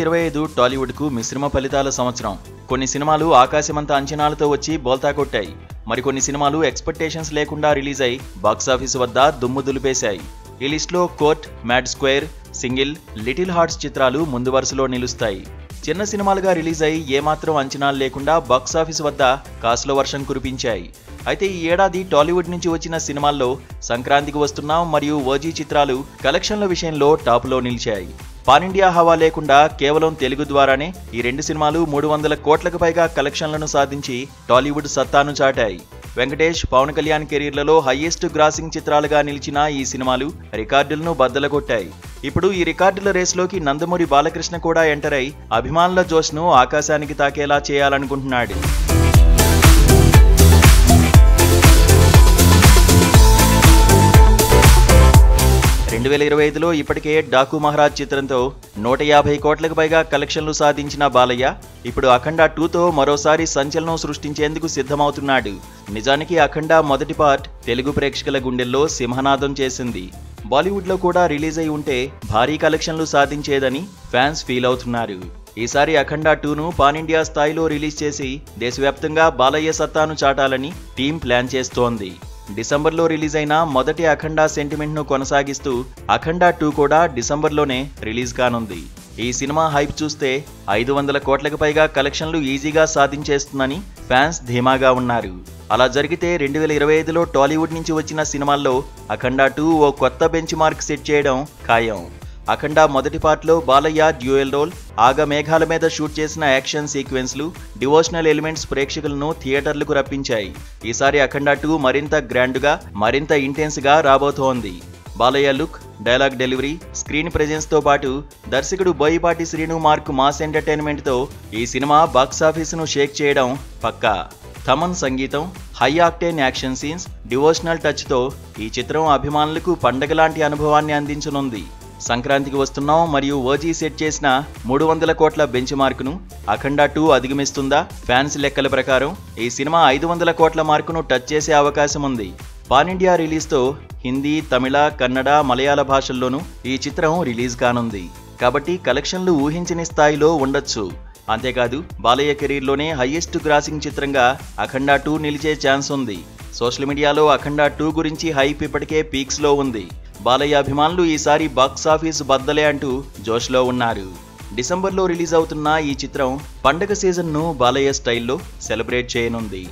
2025 టాలీవుడ్కు మిశ్రమ ఫలితాల సంవత్సరం. కొన్ని సినిమాలు ఆకాశమంత అంచనాలతో వచ్చి బోల్తా కొట్టాయి. మరికొన్ని సినిమాలు ఎక్స్పెక్టేషన్స్ లేకుండా రిలీజ్ అయి బాక్సాఫీసు వద్ద దుమ్ము దులిపేశాయి. ఈ లిస్టులో court, mad square, single, little hearts చిత్రాలు ముందు వరుసలో నిలుస్తాయి. చిన్న సినిమాలుగా రిలీజ్ అయి ఏమాత్రం అంచనాలు లేకుండా బాక్సాఫీసు వద్ద కాసుల వర్షం కురిపించాయి. అయితే ఈ ఏడాది టాలీవుడ్ నుంచి వచ్చిన సినిమాల్లో సంక్రాంతికి వస్తున్నాం మరియు ఓజీ చిత్రాలు కలెక్షన్ల విషయంలో టాప్లో నిలిచాయి. పాన్ ఇండియా హవా లేకుండా కేవలం తెలుగు ద్వారానే ఈ రెండు సినిమాలు 300 కోట్లకు పైగా కలెక్షన్లను సాధించి టాలీవుడ్ సత్తాను చాటాయి. వెంకటేష్, పవన్ కళ్యాణ్ కెరీర్లలో హైయెస్ట్ గ్రాసింగ్ చిత్రాలుగా నిలిచిన ఈ సినిమాలు రికార్డులను బద్దలగొట్టాయి. ఇప్పుడు ఈ రికార్డుల రేసులోకి నందమూరి బాలకృష్ణ కూడా ఎంటర్ అయి అభిమానుల జోష్ను ఆకాశానికి తాకేలా చేయాలనుకుంటున్నాడు. రెండు 2025లో ఇప్పటికే డాకు మహారాజ్ చిత్రంతో 150 కోట్లకు పైగా కలెక్షన్లు సాధించిన బాలయ్య ఇప్పుడు అఖండ 2తో మరోసారి సంచలనం సృష్టించేందుకు సిద్ధమవుతున్నాడు. నిజానికి అఖండ మొదటి పార్ట్ తెలుగు ప్రేక్షకుల గుండెల్లో సింహనాదం చేసింది. బాలీవుడ్లో కూడా రిలీజ్ అయి ఉంటే భారీ కలెక్షన్లు సాధించేదని ఫ్యాన్స్ ఫీల్ అవుతున్నారు. ఈసారి అఖండ 2ను పాన్ ఇండియా స్థాయిలో రిలీజ్ చేసి దేశవ్యాప్తంగా బాలయ్య సత్తాను చాటాలని టీం ప్లాన్ చేస్తోంది. డిసెంబర్లో రిలీజ్ అయిన మొదటి అఖండ సెంటిమెంట్ను కొనసాగిస్తూ అఖండ 2 కూడా డిసెంబర్లోనే రిలీజ్ కానుంది. ఈ సినిమా హైప్ చూస్తే 500 కోట్లకు పైగా కలెక్షన్లు ఈజీగా సాధించేస్తుందని ఫ్యాన్స్ ధీమాగా ఉన్నారు. అలా జరిగితే 2025లో టాలీవుడ్ నుంచి వచ్చిన సినిమాల్లో అఖండ 2 ఓ కొత్త బెంచ్ మార్క్ సెట్ చేయడం ఖాయం. అఖండ మొదటి పార్ట్లో బాలయ్య డ్యూయల్ రోల్, ఆగ మేఘాల మీద షూట్ చేసిన యాక్షన్ సీక్వెన్స్లు, డివోషనల్ ఎలిమెంట్స్ ప్రేక్షకులను థియేటర్లకు రప్పించాయి. ఈసారి అఖండ 2 మరింత గ్రాండ్గా, మరింత ఇంటెన్స్గా రాబోతోంది. Balayya look, dialogue delivery, screen ప్రెజెన్స్తో పాటు దర్శకుడు బోయపాటి శ్రీను మార్క్ మాస్ ఎంటర్టైన్మెంట్తో ఈ సినిమా బాక్సాఫీసును షేక్ చేయడం పక్కా. థమన్ సంగీతం, high octane action scenes, devotional టచ్తో ఈ చిత్రం అభిమానులకు పండగలాంటి అనుభవాన్ని అందించనుంది. సంక్రాంతికి వస్తున్నాం మరియు ఓజీ సెట్ చేసిన 300 కోట్ల బెంచ్ మార్కును అఖండ 2 అధిగమిస్తుందా? ఫ్యాన్స్ లెక్కల ప్రకారం ఈ సినిమా 500 కోట్ల మార్కును టచ్ చేసే అవకాశం ఉంది. పాన్ ఇండియా రిలీజ్తో హిందీ, తమిళ, కన్నడ, మలయాళ భాషల్లోనూ ఈ చిత్రం రిలీజ్ కానుంది. కాబట్టి కలెక్షన్లు ఊహించని స్థాయిలో ఉండొచ్చు. అంతేకాదు బాలయ్య కెరీర్లోనే హైయెస్ట్ గ్రాసింగ్ చిత్రంగా అఖండ 2 నిలిచే ఛాన్స్ ఉంది. సోషల్ మీడియాలో అఖండ 2 గురించి హైప్ ఇప్పటికే పీక్స్లో ఉంది. బాలయ్య అభిమానులు ఈసారి బాక్సాఫీస్ బద్దలే అంటూ జోష్లో ఉన్నారు. డిసెంబర్లో రిలీజ్ అవుతున్న ఈ చిత్రం పండగ సీజన్ను బాలయ్య స్టైల్లో సెలబ్రేట్ చేయనుంది.